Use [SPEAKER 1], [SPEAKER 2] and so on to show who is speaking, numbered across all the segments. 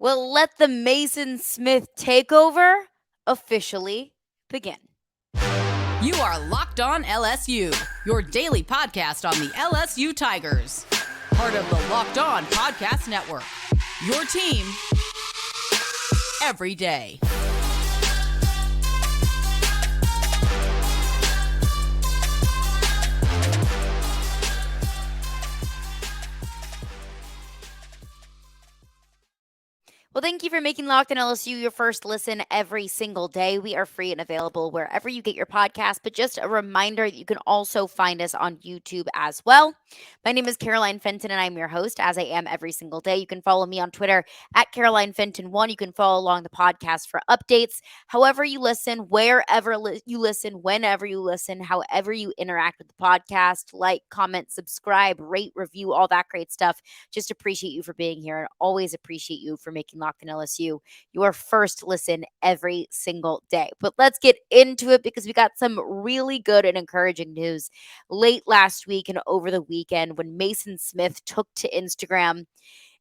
[SPEAKER 1] Well, let the Maason Smith takeover officially begin.
[SPEAKER 2] You are Locked On LSU, your daily podcast on the LSU Tigers. Part of the Locked On Podcast Network. Your team every day.
[SPEAKER 1] Well, thank you for making Locked On LSU your first listen every single day. We are free and available wherever you get your podcast, but just a reminder that you can also find us on YouTube as well. My name is Caroline Fenton, and I'm your host, as I am every single day. You can follow me on Twitter at Caroline Fenton1. You can follow along the podcast for updates. However you listen, wherever you listen, whenever you listen, however you interact with the podcast, like, comment, subscribe, rate, review, all that great stuff. Just appreciate you for being here and always appreciate you for making Locked On LSU your first listen every single day. But let's get into it because we got some really good and encouraging news late last week and over the weekend when Maason Smith took to Instagram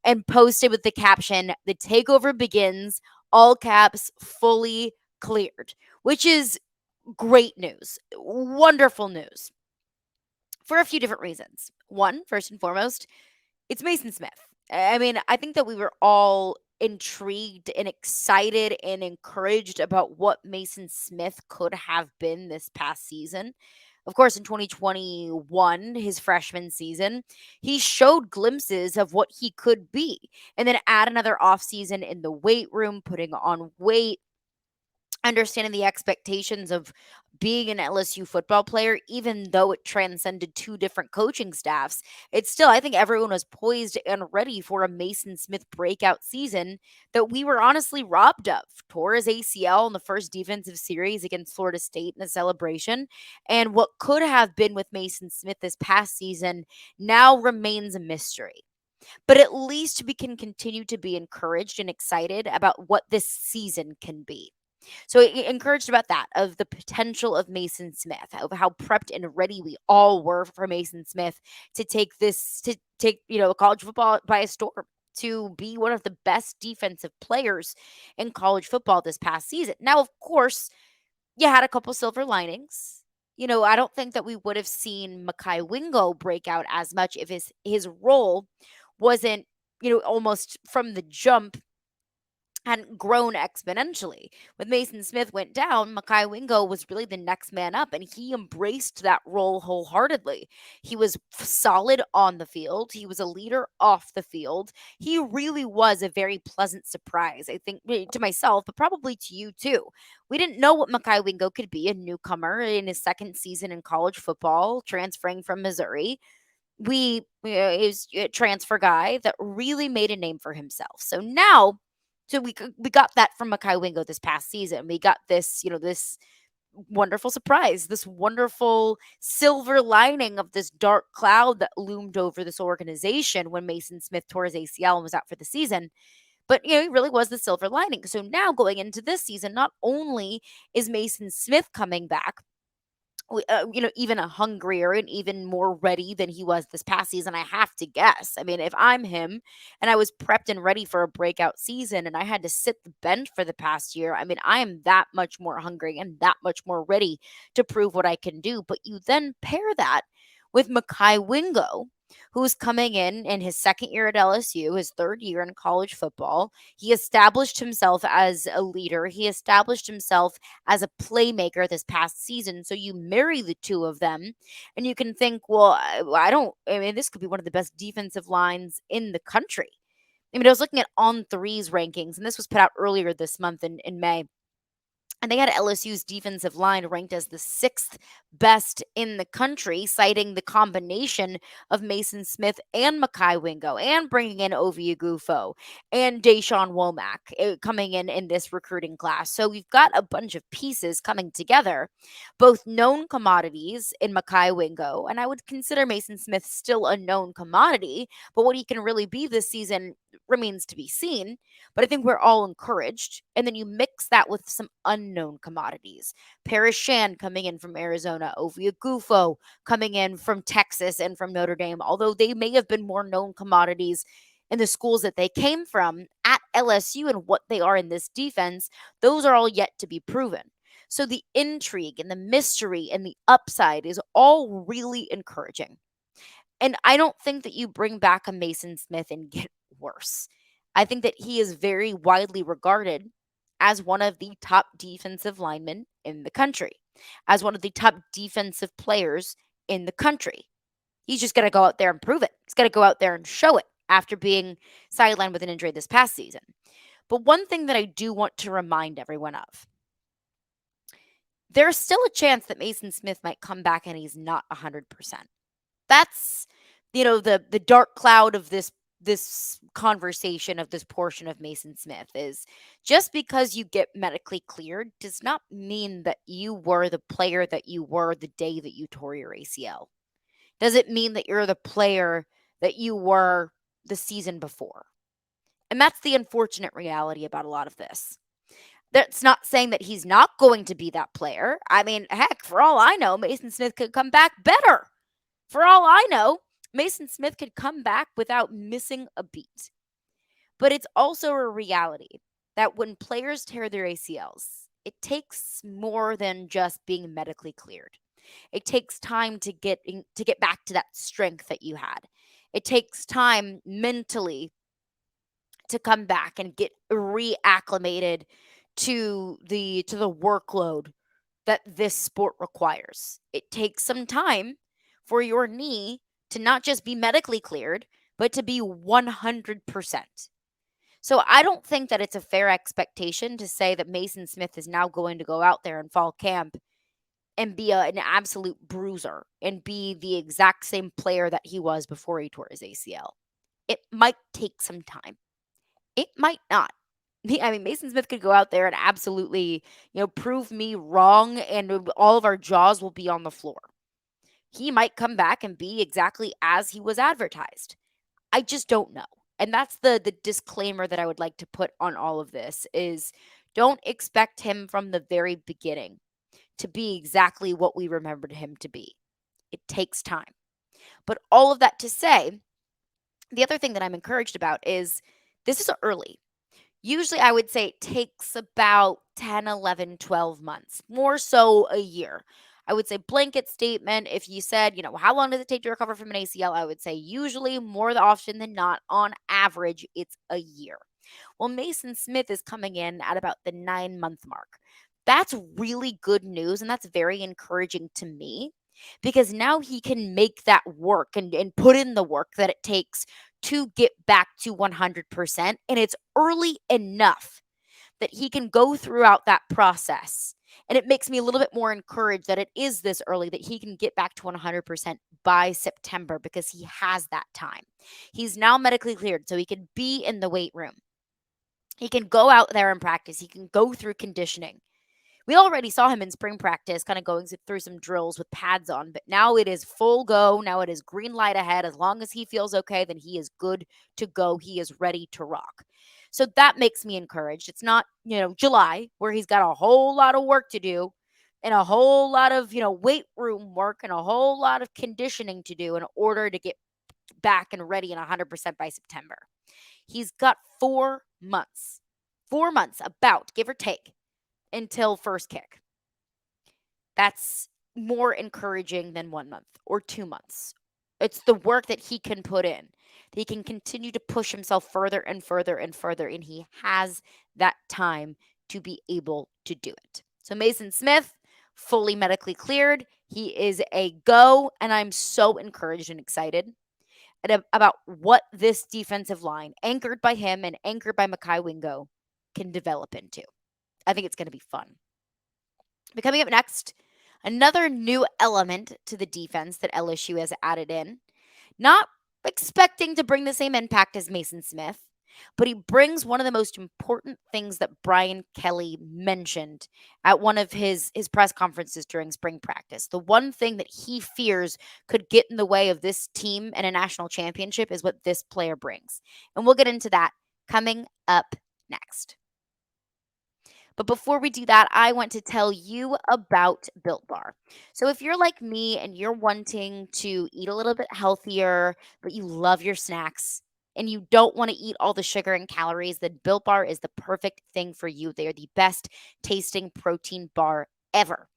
[SPEAKER 1] and posted with the caption, "The takeover begins, all caps, fully cleared," which is great news, wonderful news for a few different reasons. One, first and foremost, it's Maason Smith. I mean, I think that we were all intrigued and excited and encouraged about what Maason Smith could have been this past season. Of course, in 2021, his freshman season, he showed glimpses of what he could be. And then add another offseason in the weight room, putting on weight, understanding the expectations of being an LSU football player, even though it transcended two different coaching staffs, it's still, I think everyone was poised and ready for a Maason Smith breakout season that we were honestly robbed of. Tore his ACL in the first defensive series against Florida State in a celebration. And what could have been with Maason Smith this past season now remains a mystery. But at least we can continue to be encouraged and excited about what this season can be. So encouraged about that, of the potential of Maason Smith, of how prepped and ready we all were for Maason Smith to take college football by a storm, to be one of the best defensive players in college football this past season. Now, of course, you had a couple silver linings. I don't think that we would have seen Mekhi Wingo break out as much if his role wasn't, almost from the jump hadn't grown exponentially. When Maason Smith went down, Mekhi Wingo was really the next man up, and he embraced that role wholeheartedly. He was solid on the field. He was a leader off the field. He really was a very pleasant surprise, I think, to myself, but probably to you too. We didn't know what Mekhi Wingo could be, a newcomer in his second season in college football, transferring from Missouri. He was a transfer guy that really made a name for himself. So we got that from Mekhi Wingo this past season. We got this wonderful surprise, this wonderful silver lining of this dark cloud that loomed over this organization when Maason Smith tore his ACL and was out for the season. But he really was the silver lining. So now going into this season, not only is Maason Smith coming back, even a hungrier and even more ready than he was this past season, I have to guess. I mean, if I'm him and I was prepped and ready for a breakout season and I had to sit the bench for the past year, I mean, I am that much more hungry and that much more ready to prove what I can do. But you then pair that with Mekhi Wingo, who's coming in his second year at LSU, his third year in college football. He established himself as a leader. He established himself as a playmaker this past season. So you marry the two of them and you can think, well, this could be one of the best defensive lines in the country. I mean, I was looking at On Three's rankings, and this was put out earlier this month in May. And they had LSU's defensive line ranked as the sixth best in the country, citing the combination of Maason Smith and Mekhi Wingo, and bringing in Ovie Oghoufo and Deshaun Womack coming in this recruiting class. So we've got a bunch of pieces coming together, both known commodities in Mekhi Wingo, and I would consider Maason Smith still a known commodity, but what he can really be this season remains to be seen. But I think we're all encouraged. And then you mix that with some unknown commodities. Paris Shand coming in from Arizona, Ovie Oghoufo coming in from Texas and from Notre Dame, although they may have been more known commodities and the schools that they came from at LSU and what they are in this defense, those are all yet to be proven. So the intrigue and the mystery and the upside is all really encouraging. And I don't think that you bring back a Maason Smith and get worse. I think that he is very widely regarded as one of the top defensive linemen in the country, as one of the top defensive players in the country. He's just got to go out there and prove it. He's got to go out there and show it after being sidelined with an injury this past season. But one thing that I do want to remind everyone of, there's still a chance that Maason Smith might come back and he's not 100%. That's, the dark cloud of this conversation, of this portion of Maason Smith, is just because you get medically cleared does not mean that you were the player that you were the day that you tore your ACL. Doesn't mean that you're the player that you were the season before. And that's the unfortunate reality about a lot of this. That's not saying that he's not going to be that player. I mean, heck, for all I know, Maason Smith could come back better. For all I know, Maason Smith could come back without missing a beat. But it's also a reality that when players tear their ACLs, it takes more than just being medically cleared. It takes time to get back to that strength that you had. It takes time mentally to come back and get reacclimated to the workload that this sport requires. It takes some time for your knee to not just be medically cleared, but to be 100%. So I don't think that it's a fair expectation to say that Maason Smith is now going to go out there in fall camp and be an absolute bruiser and be the exact same player that he was before he tore his ACL. It might take some time. It might not. I mean, Maason Smith could go out there and absolutely, prove me wrong, and all of our jaws will be on the floor. He might come back and be exactly as he was advertised. I just don't know. And that's the disclaimer that I would like to put on all of this is don't expect him from the very beginning to be exactly what we remembered him to be. It takes time. But all of that to say, the other thing that I'm encouraged about is this is early. Usually I would say it takes about 10, 11, 12 months, more so a year. I would say blanket statement. If you said, how long does it take to recover from an ACL? I would say usually more often than not, on average, it's a year. Well, Maason Smith is coming in at about the 9-month mark. That's really good news, and that's very encouraging to me because now he can make that work and put in the work that it takes to get back to 100%. And it's early enough that he can go throughout that process. And it makes me a little bit more encouraged that it is this early, that he can get back to 100% by September because he has that time. He's now medically cleared, so he can be in the weight room. He can go out there and practice. He can go through conditioning. We already saw him in spring practice kind of going through some drills with pads on, but now it is full go. Now it is green light ahead. As long as he feels okay, then he is good to go. He is ready to rock. So that makes me encouraged. It's not, July where he's got a whole lot of work to do and a whole lot of, weight room work and a whole lot of conditioning to do in order to get back and ready and 100% by September. He's got 4 months, about, give or take, until first kick. That's more encouraging than 1 month or 2 months. It's the work that he can put in. He can continue to push himself further and further and further, and he has that time to be able to do it. So Maason Smith, fully medically cleared. He is a go, and I'm so encouraged and excited about what this defensive line, anchored by him and anchored by Mekhi Wingo, can develop into. I think it's going to be fun. But coming up next, another new element to the defense that LSU has added in. Not expecting to bring the same impact as Maason Smith, but he brings one of the most important things that Brian Kelly mentioned at one of his press conferences during spring practice. The one thing that he fears could get in the way of this team and a national championship is what this player brings. And we'll get into that coming up next. But before we do that, I want to tell you about Built Bar. So if you're like me and you're wanting to eat a little bit healthier, but you love your snacks, and you don't want to eat all the sugar and calories, then Built Bar is the perfect thing for you. They are the best tasting protein bar ever.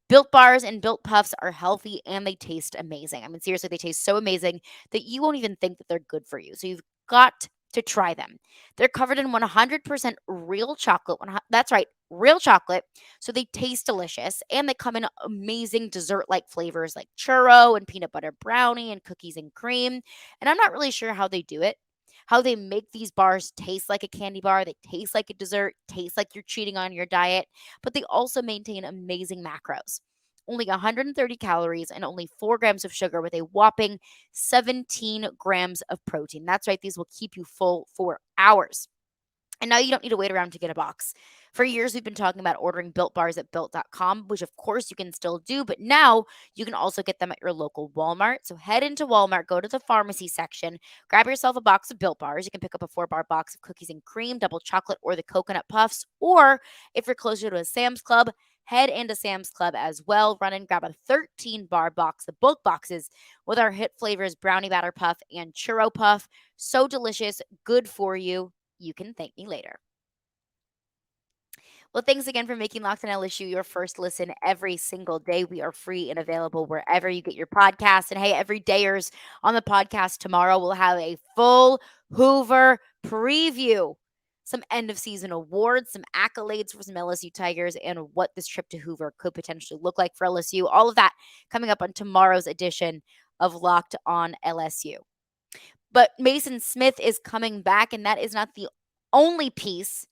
[SPEAKER 1] Built Bars and Built Puffs are healthy and they taste amazing. I mean, seriously, they taste so amazing that you won't even think that they're good for you. So you've got to try them. They're covered in 100% real chocolate. That's right, real chocolate. So they taste delicious and they come in amazing dessert like flavors like churro and peanut butter brownie and cookies and cream. And I'm not really sure how they do it. How they make these bars taste like a candy bar, they taste like a dessert, taste like you're cheating on your diet, but they also maintain amazing macros. Only 130 calories and only 4 grams of sugar with a whopping 17 grams of protein. That's right, these will keep you full for hours. And now you don't need to wait around to get a box. For years, we've been talking about ordering built bars at built.com, which of course you can still do, but now you can also get them at your local Walmart. So head into Walmart, go to the pharmacy section, grab yourself a box of built bars. You can pick up a 4-bar box of cookies and cream, double chocolate, or the coconut puffs. Or if you're closer to a Sam's Club, head into Sam's Club as well. Run and grab a 13-bar box, the bulk boxes, with our hit flavors brownie batter puff and churro puff. So delicious, good for you. You can thank me later. Well, thanks again for making Locked on LSU your first listen every single day. We are free and available wherever you get your podcasts. And hey, every dayers on the podcast tomorrow, we'll have a full Hoover preview, some end of season awards, some accolades for some LSU Tigers, and what this trip to Hoover could potentially look like for LSU. All of that coming up on tomorrow's edition of Locked on LSU. But Maason Smith is coming back, and that is not the only piece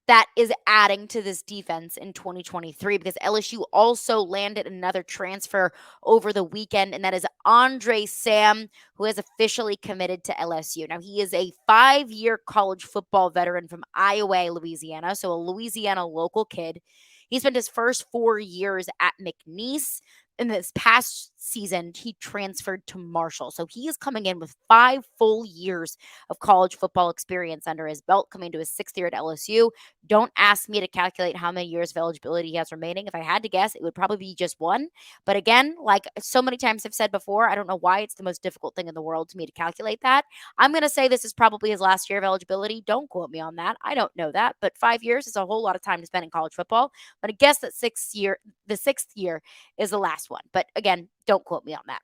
[SPEAKER 1] that is adding to this defense in 2023 because LSU also landed another transfer over the weekend, and that is Andre Sam, who has officially committed to LSU. Now, he is a 5-year college football veteran from Iowa, Louisiana, so a Louisiana local kid. He spent his first 4 years at McNeese. In this past season, he transferred to Marshall. So he is coming in with 5 full years of college football experience under his belt, coming to his 6th year at LSU. Don't ask me to calculate how many years of eligibility he has remaining. If I had to guess, it would probably be just 1. But again, like so many times I've said before, I don't know why it's the most difficult thing in the world to me to calculate that. I'm going to say this is probably his last year of eligibility. Don't quote me on that. I don't know that. But 5 years is a whole lot of time to spend in college football. But I guess that the 6th year is the last one. But again, don't quote me on that.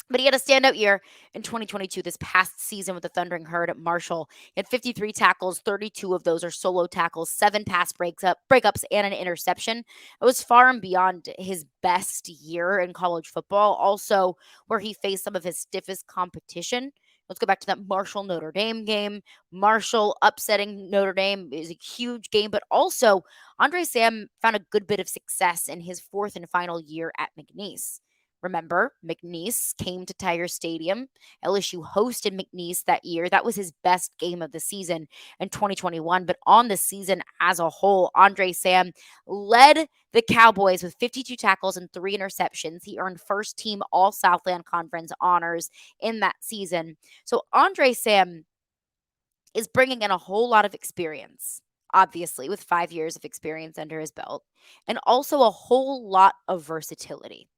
[SPEAKER 1] But he had a standout year in 2022, this past season with the Thundering Herd at Marshall. He had 53 tackles, 32 of those are solo tackles, 7 pass breakups, and an interception. It was far and beyond his best year in college football, also where he faced some of his stiffest competition. Let's go back to that Marshall Notre Dame game. Marshall upsetting Notre Dame is a huge game, but also Andre Sam found a good bit of success in his 4th and final year at McNeese. Remember, McNeese came to Tiger Stadium. LSU hosted McNeese that year. That was his best game of the season in 2021. But on the season as a whole, Andre Sam led the Cowboys with 52 tackles and 3 interceptions. He earned First Team All-Southland Conference honors in that season. So Andre Sam is bringing in a whole lot of experience, obviously, with 5 years of experience under his belt, and also a whole lot of versatility.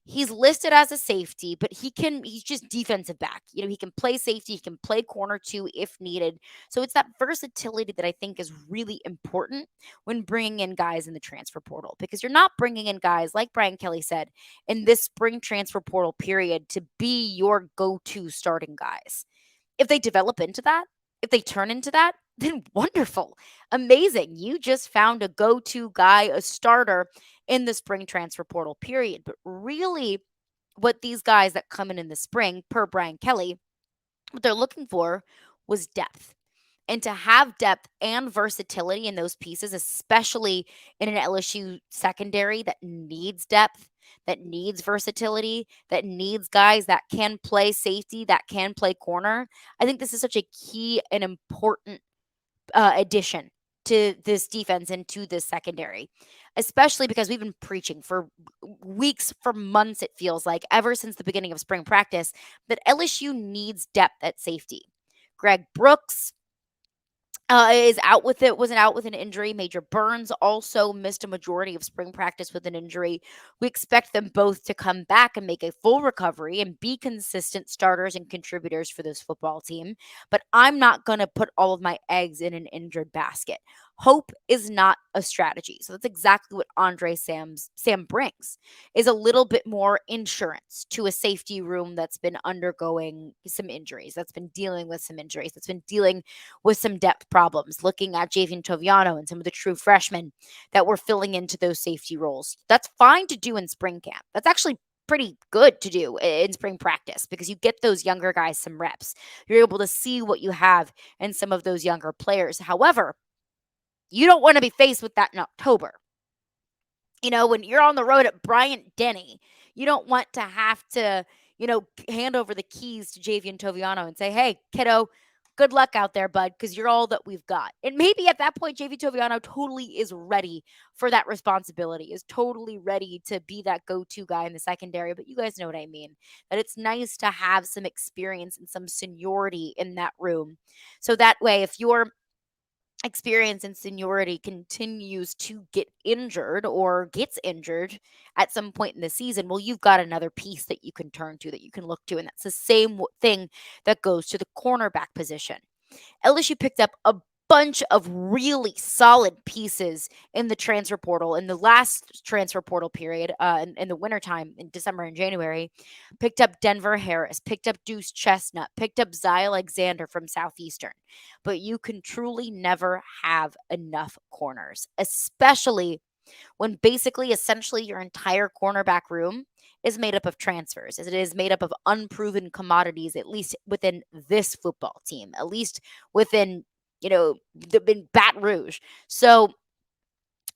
[SPEAKER 1] He's listed as a safety, but he's just defensive back. You know, he can play safety, he can play corner too if needed. So it's that versatility that I think is really important when bringing in guys in the transfer portal, because you're not bringing in guys, like Brian Kelly said, in this spring transfer portal period to be your go-to starting guys. If they develop into that, if they turn into that, then wonderful, amazing. You just found a go-to guy, a starter in the spring transfer portal period. But really, what these guys that come in the spring, per Brian Kelly, what they're looking for was depth. And to have depth and versatility in those pieces, especially in an LSU secondary that needs depth, that needs versatility, that needs guys that can play safety, that can play corner, I think this is such a key and important addition to this defense and to this secondary, especially because we've been preaching for weeks, for months, it feels like, ever since the beginning of spring practice, that LSU needs depth at safety. Greg Brooks, is out with it, wasn't out with an injury. Major Burns also missed a majority of spring practice with an injury. We expect them both to come back and make a full recovery and be consistent starters and contributors for this football team. But I'm not going to put all of my eggs in an injured basket. Hope is not a strategy. So that's exactly what Sam brings, is a little bit more insurance to a safety room that's been undergoing some injuries, that's been dealing with some injuries, that's been dealing with some depth problems, looking at Javian Toviano and some of the true freshmen that were filling into those safety roles. That's fine to do in spring camp. That's actually pretty good to do in spring practice because you get those younger guys some reps. You're able to see what you have in some of those younger players. However, you don't want to be faced with that in October. When you're on the road at Bryant Denny, you don't want to have to, hand over the keys to Javian Toviano and say, hey, kiddo, good luck out there, bud, because you're all that we've got. And maybe at that point, Javian Toviano totally is ready for that responsibility, is totally ready to be that go-to guy in the secondary. But you guys know what I mean, that it's nice to have some experience and some seniority in that room. So that way, if you're experience and seniority continues to get injured or gets injured at some point in the season, well, you've got another piece that you can turn to, that you can look to. And that's the same thing that goes to the cornerback position. LSU picked up a bunch of really solid pieces in the transfer portal in the last transfer portal period in the wintertime in December and January. Picked up Denver Harris, picked up Deuce Chestnut, picked up Zy Alexander from Southeastern. But you can truly never have enough corners, especially when basically, essentially, your entire cornerback room is made up of transfers, as it is made up of unproven commodities, at least within this football team, at least within, in Baton Rouge. So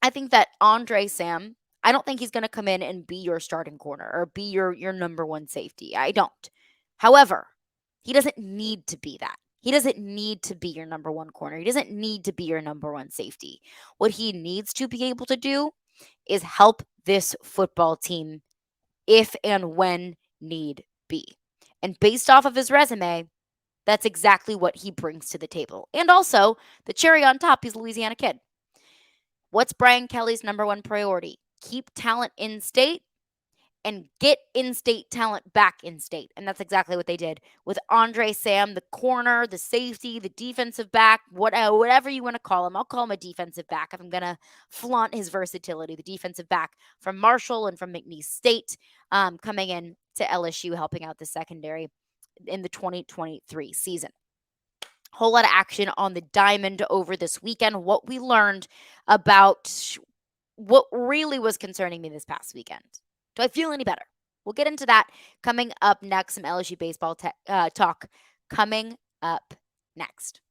[SPEAKER 1] I think that Andre Sam, I don't think he's going to come in and be your starting corner or be your number one safety. I don't. However, he doesn't need to be that. He doesn't need to be your number one corner. He doesn't need to be your number one safety. What he needs to be able to do is help this football team if and when need be. And based off of his resume, that's exactly what he brings to the table. And also, the cherry on top, he's a Louisiana kid. What's Brian Kelly's number one priority? Keep talent in state and get in-state talent back in state. And that's exactly what they did with Andre Sam, the corner, the safety, the defensive back, whatever you want to call him. I'll call him a defensive back if I'm going to flaunt his versatility. The defensive back from Marshall and from McNeese State coming in to LSU, helping out the secondary in the 2023 season. Whole lot of action on the diamond over this weekend. What we learned about what really was concerning me this past weekend. Do I feel any better? We'll get into that coming up next. Some LSU baseball talk coming up next.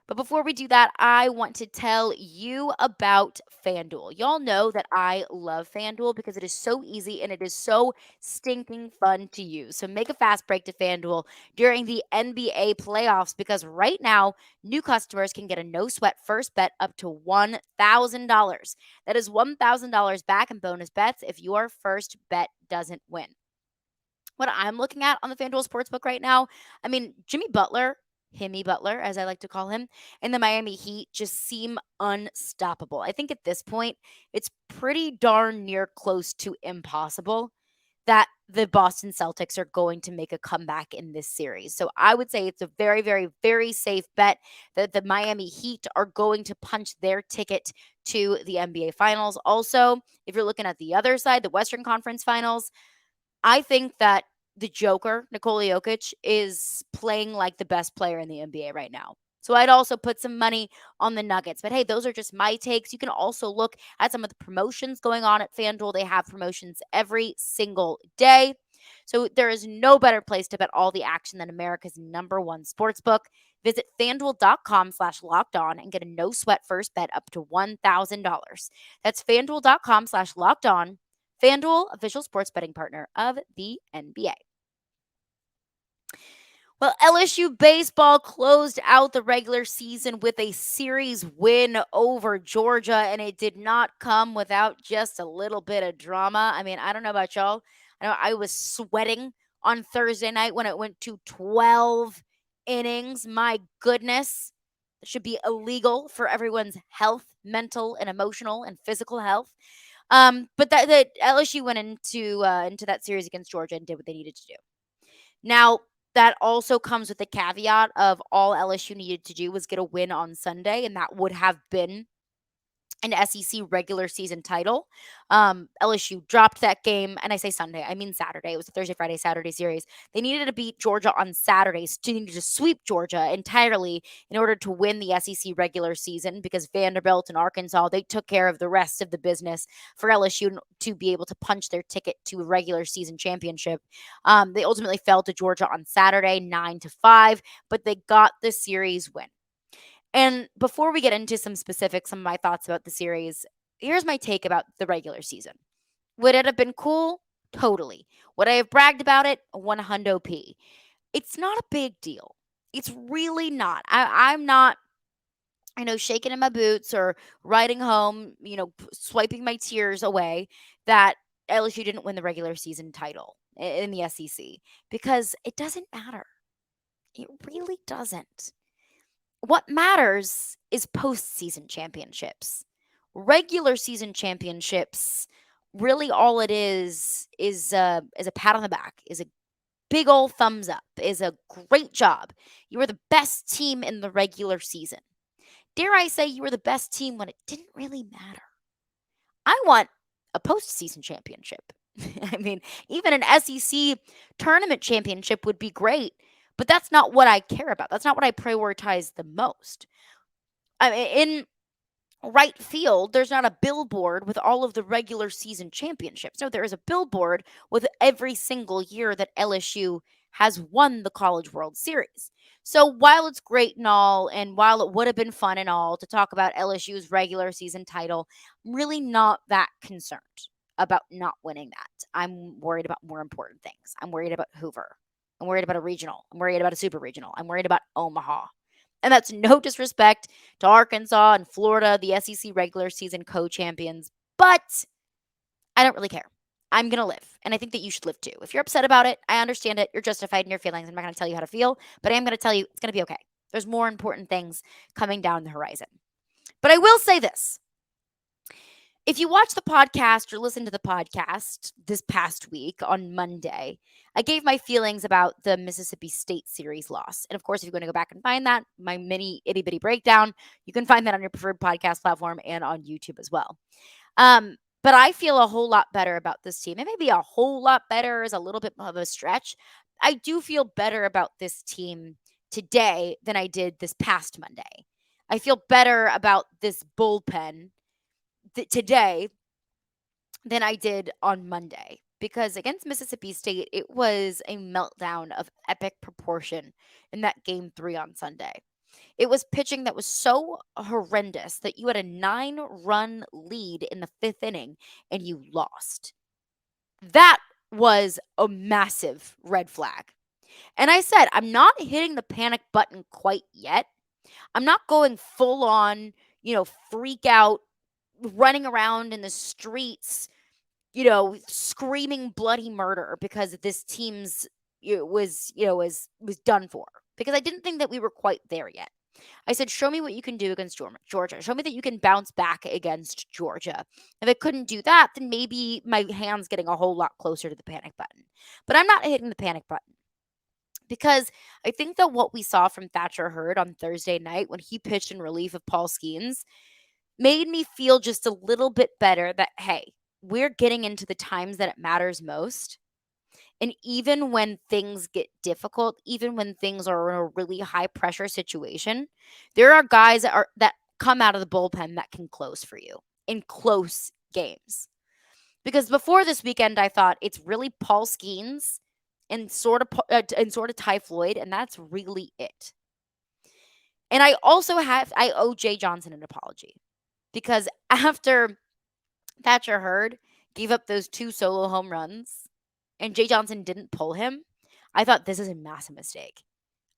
[SPEAKER 1] But before we do that, I want to tell you about FanDuel. Y'all know that I love FanDuel because it is so easy and it is so stinking fun to use. So make a fast break to FanDuel during the NBA playoffs because right now, new customers can get a no sweat first bet up to $1,000. That is $1,000 back in bonus bets if your first bet doesn't win. What I'm looking at on the FanDuel Sportsbook right now, I mean, Jimmy Butler, as I like to call him, and the Miami Heat just seem unstoppable. I think at this point, it's pretty darn near close to impossible that the Boston Celtics are going to make a comeback in this series. So I would say it's a very, very, very safe bet that the Miami Heat are going to punch their ticket to the NBA Finals. Also, if you're looking at the other side, the Western Conference Finals, I think that the Joker, Nikola Jokic, is playing like the best player in the NBA right now. So I'd also put some money on the Nuggets. But hey, those are just my takes. You can also look at some of the promotions going on at FanDuel. They have promotions every single day. So there is no better place to bet all the action than America's number one sportsbook. Visit FanDuel.com/locked-on and get a no sweat first bet up to $1,000. That's FanDuel.com/locked-on. FanDuel, official sports betting partner of the NBA. Well, LSU baseball closed out the regular season with a series win over Georgia, and it did not come without just a little bit of drama. I mean, I don't know about y'all. I know I was sweating on Thursday night when it went to 12 innings. My goodness. It should be illegal for everyone's health, mental and emotional and physical health. But that LSU went into that series against Georgia and did what they needed to do. Now, that also comes with the caveat of all LSU needed to do was get a win on Sunday, and that would have been an SEC regular season title. LSU dropped that game, and I say Sunday, I mean Saturday. It was a Thursday, Friday, Saturday series. They needed to beat Georgia on Saturdays to sweep Georgia entirely in order to win the SEC regular season because Vanderbilt and Arkansas, they took care of the rest of the business for LSU to be able to punch their ticket to a regular season championship. They ultimately fell to Georgia on Saturday, 9-5, but they got the series win. And before we get into some specifics, some of my thoughts about the series, here's my take about the regular season. Would it have been cool? Totally. Would I have bragged about it? 100p. It's not a big deal. It's really not. I'm not, shaking in my boots or riding home, swiping my tears away that LSU didn't win the regular season title in the SEC because it doesn't matter. It really doesn't. What matters is postseason championships. Regular season championships, really all it is a pat on the back, is a big old thumbs up, is a great job. You were the best team in the regular season. Dare I say you were the best team when it didn't really matter. I want a postseason championship. I mean, even an SEC tournament championship would be great, but that's not what I care about. That's not what I prioritize the most. I mean, in right field, there's not a billboard with all of the regular season championships. No, there is a billboard with every single year that LSU has won the College World Series. So while it's great and all, and while it would have been fun and all to talk about LSU's regular season title, I'm really not that concerned about not winning that. I'm worried about more important things. I'm worried about Hoover. I'm worried about a regional. I'm worried about a super regional. I'm worried about Omaha. And that's no disrespect to Arkansas and Florida, the SEC regular season co-champions, but I don't really care. I'm going to live, and I think that you should live too. If you're upset about it, I understand it. You're justified in your feelings. I'm not going to tell you how to feel, but I am going to tell you it's going to be okay. There's more important things coming down the horizon. But I will say this. If you watch the podcast or listen to the podcast this past week on Monday, I gave my feelings about the Mississippi State series loss. And of course, if you're going to go back and find that, my mini itty bitty breakdown, you can find that on your preferred podcast platform and on YouTube as well. But I feel a whole lot better about this team. And maybe a whole lot better is a little bit of a stretch. I do feel better about this team today than I did this past Monday. I feel better about this bullpen today than I did on Monday because against Mississippi State, it was a meltdown of epic proportion in that game 3 on Sunday. It was pitching that was so horrendous that you had a 9-run lead in the 5th inning and you lost. That was a massive red flag. And I said, I'm not hitting the panic button quite yet. I'm not going full on, freak out, running around in the streets, screaming bloody murder because this team's was done for. Because I didn't think that we were quite there yet. I said, show me what you can do against Georgia. Show me that you can bounce back against Georgia. If I couldn't do that, then maybe my hand's getting a whole lot closer to the panic button. But I'm not hitting the panic button. Because I think that what we saw from Thatcher Hurd on Thursday night when he pitched in relief of Paul Skeens made me feel just a little bit better that, hey, we're getting into the times that it matters most. And even when things get difficult, even when things are in a really high pressure situation, there are guys that come out of the bullpen that can close for you in close games. Because before this weekend, I thought it's really Paul Skeens and sort of Ty Floyd, and that's really it. And I owe Jay Johnson an apology. Because after Thatcher Hurd gave up those 2 solo home runs and Jay Johnson didn't pull him, I thought this is a massive mistake.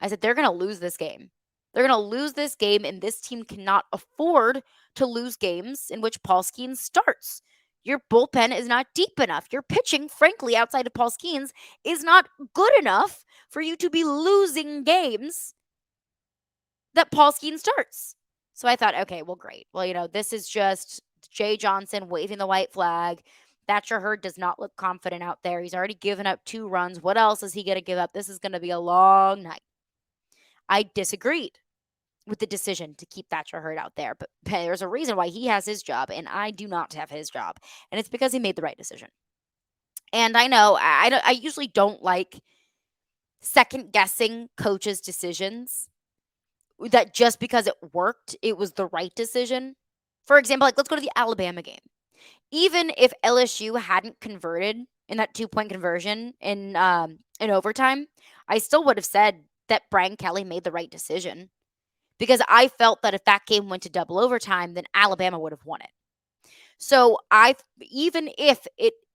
[SPEAKER 1] I said, they're going to lose this game. They're going to lose this game, and this team cannot afford to lose games in which Paul Skeens starts. Your bullpen is not deep enough. Your pitching, frankly, outside of Paul Skeens, is not good enough for you to be losing games that Paul Skeens starts. So I thought, okay, well, great. Well, this is just Jay Johnson waving the white flag. Thatcher Hurd does not look confident out there. He's already given up 2 runs. What else is he going to give up? This is going to be a long night. I disagreed with the decision to keep Thatcher Hurd out there, but there's a reason why he has his job and I do not have his job, and it's because he made the right decision. And I know I usually don't like second guessing coaches' decisions, that just because it worked, it was the right decision. For example, let's go to the Alabama game. Even if LSU hadn't converted in that 2-point conversion in overtime, I still would have said that Brian Kelly made the right decision, because I felt that if that game went to double overtime, then Alabama would have won it. So even if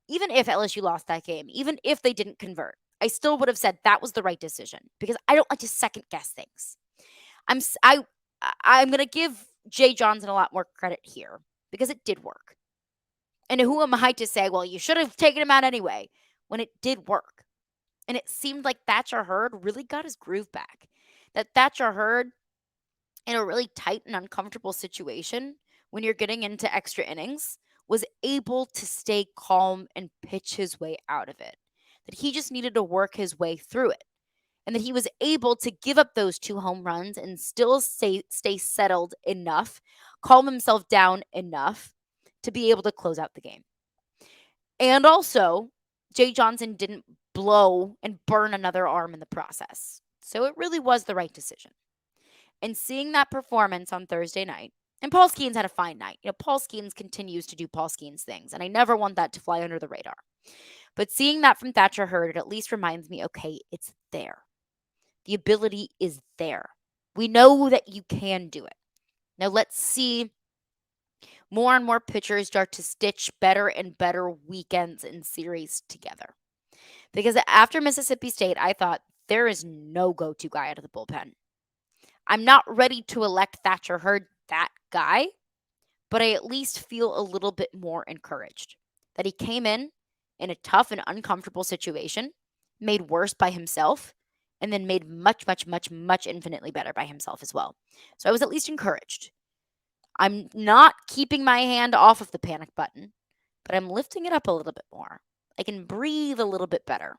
[SPEAKER 1] LSU lost that game, even if they didn't convert, I still would have said that was the right decision, because I don't like to second guess things. I'm going to give Jay Johnson a lot more credit here because it did work. And who am I to say, well, you should have taken him out anyway, when it did work? And it seemed like Thatcher Hurd really got his groove back. That Thatcher Hurd, in a really tight and uncomfortable situation, when you're getting into extra innings, was able to stay calm and pitch his way out of it. That he just needed to work his way through it. And that he was able to give up those 2 home runs and still stay settled enough, calm himself down enough to be able to close out the game. And also, Jay Johnson didn't blow and burn another arm in the process. So it really was the right decision. And seeing that performance on Thursday night, and Paul Skeens had a fine night. Paul Skeens continues to do Paul Skeens things, and I never want that to fly under the radar. But seeing that from Thatcher Hurd, it at least reminds me, okay, it's there. The ability is there. We know that you can do it. Now let's see more and more pitchers start to stitch better and better weekends and series together. Because after Mississippi State, I thought there is no go-to guy out of the bullpen. I'm not ready to elect Thatcher Hurd that guy, but I at least feel a little bit more encouraged that he came in a tough and uncomfortable situation, made worse by himself, and then made much, much, much, much infinitely better by himself as well. So I was at least encouraged. I'm not keeping my hand off of the panic button, but I'm lifting it up a little bit more. I can breathe a little bit better.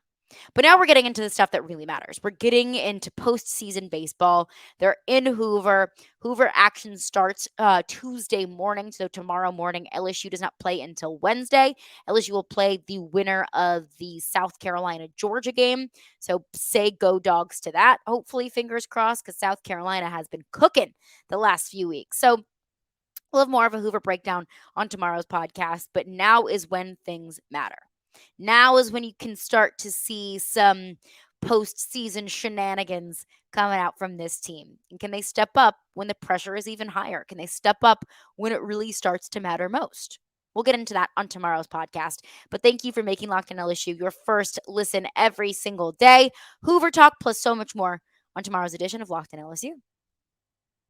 [SPEAKER 1] But now we're getting into the stuff that really matters. We're getting into postseason baseball. They're in Hoover. Hoover action starts Tuesday morning. So tomorrow morning, LSU does not play until Wednesday. LSU will play the winner of the South Carolina-Georgia game. So say go Dogs to that. Hopefully, fingers crossed, because South Carolina has been cooking the last few weeks. So we'll have more of a Hoover breakdown on tomorrow's podcast. But now is when things matter. Now is when you can start to see some postseason shenanigans coming out from this team. And can they step up when the pressure is even higher? Can they step up when it really starts to matter most? We'll get into that on tomorrow's podcast. But thank you for making Locked On LSU your first listen every single day. Hoover Talk plus so much more on tomorrow's edition of Locked On LSU.